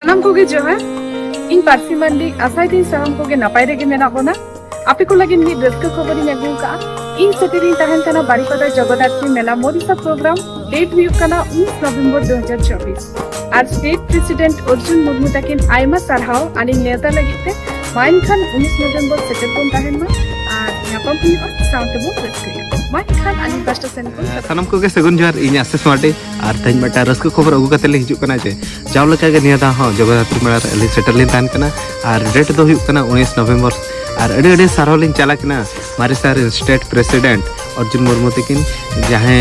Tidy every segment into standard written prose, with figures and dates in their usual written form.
नाम को जोहार इन पार्सी मंडी आसाई दिन साहम को नपाय रेगे मेना बोना आपे को लगे मी रस्क खबर इन अगु का इन सतीरी तहन तना बारीपदा जगन्नाथ मेला मोरिसा प्रोग्राम डेट हुई कना 19 नवंबर 2024 और स्टेट प्रेसिडेंट अर्जुन मुर्मू तकिन आयमा सारहाव आनी नेता लगिते माइन खान 19 नवंबर सेटेल कोन तहन मा और यापम हुई साउंड बो रस्क माइन खान आनी पास्टर सेन को सानम को के सगुन जोहार इन आसेस माटे और तहन मटा रस्क खबर अगु कते ले हिजु कना जे जाव लका गे निया दा हो जगन्नाथ मेला रे सेटेल लिन तहन कना और डेट दो हुई कना 19 नवंबर और अड़े अड़े सारहलिंग चलाकना मारे सार स्टेट प्रेसिडेंट अर्जुन मुर्मू तकिन जहाँ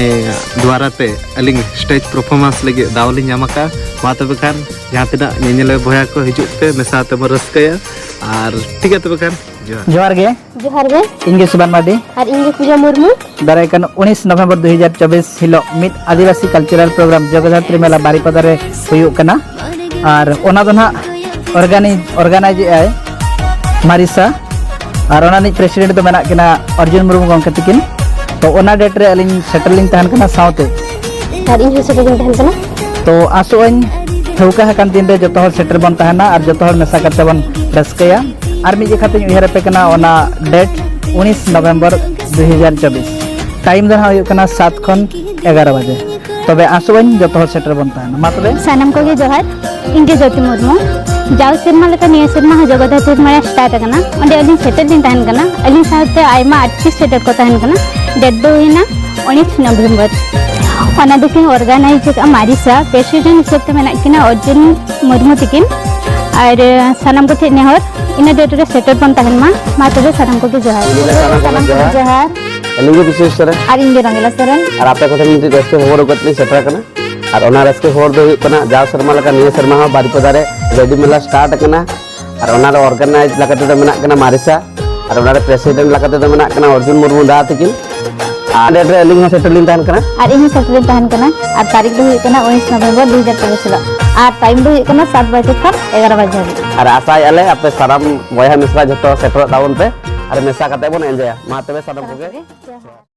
द्वारा ते अलिंग स्टेज परफॉर्मेंस लगे दावलिंग नामका मा तबे खान जहाँ तना नेनेले भया को हिजुत पे मेसा तब रस्कया और ठीक है तबे खान जोहार गे इंगे सुबान मार्डी और इंगे पूजा मुर्मू दाराय कन 19 नवंबर 2024 हिलो मिद आदिवासी कल्चरल प्रोग्राम जगन्नाथ मेला बारीपदा रे हुयुग कना और ओना दो ना ऑर्गेनाइज आय मारिसा और ओना प्रेसिडेंट दो मेना किना अर्जुन मुर्मू गंके तकिन तो ओना डेट रे अलिंग सेटलिंग तहन कना साउते और इन सेटलिंग तहन कना तो आसोइन ठौका हकन दिन रे जतो हर सेटर बन तहना और जतो हर मेसा करते बन रस्कया और मी जेखाते उहर पे कना ओना डेट 19 नवंबर 2024 टाइम दो हुयुग कना 7 खन 11 बजे तबे आसोइन जतो हर सेटर बन तहना मा तबे सानम को गे जोहार इंगे ज्योति मुर्मू जाव सेरमा लेका निया सेरमा जगन्नाथ मेला स्टार्ट कना ओंडे अलिन सेटर दिन तहन कना अलिन साथे आयमा आर्टिस्ट सेटर को तहन कना डेट दो हिना 19 नवंबर ओना दिकिन ऑर्गेनाइज का मारिसा प्रेसिडेंट हिसाब ते मेना किना अर्जुन मुर्मू तिकिन और सानम को थे नेहर इन डेट रे सेटर बन तहन मा तबे सानम को गे जोहार एलिंगे विशेष सर और इंगे रंगला सरन और आपे को मिनट रस्ते खबर गतली सेटर कना और ओना रस्ते खबर दो हुई कना जाव शर्मा लका निया शर्मा हो बारीपदा रे रेडी मेला स्टार्ट कना और ओना रे ऑर्गेनाइज लकाते दो मेना कना मारिसा और ओना रे प्रेसिडेंट लकाते दो मेना कना अर्जुन मुर्मू दा तकिन आ डेट रे एलिंग सेटलिंग तहन कना और इन सेटलिंग तहन कना और तारीख दो हुई कना 19 नवंबर 2024 और टाइम दो हुई कना 7 बजे खन 11 बजे और आशा आले आपे साराम बया मिश्रा जतो सेटर तावन पे और मेसा कते बन एंजॉय मा तबे साराम को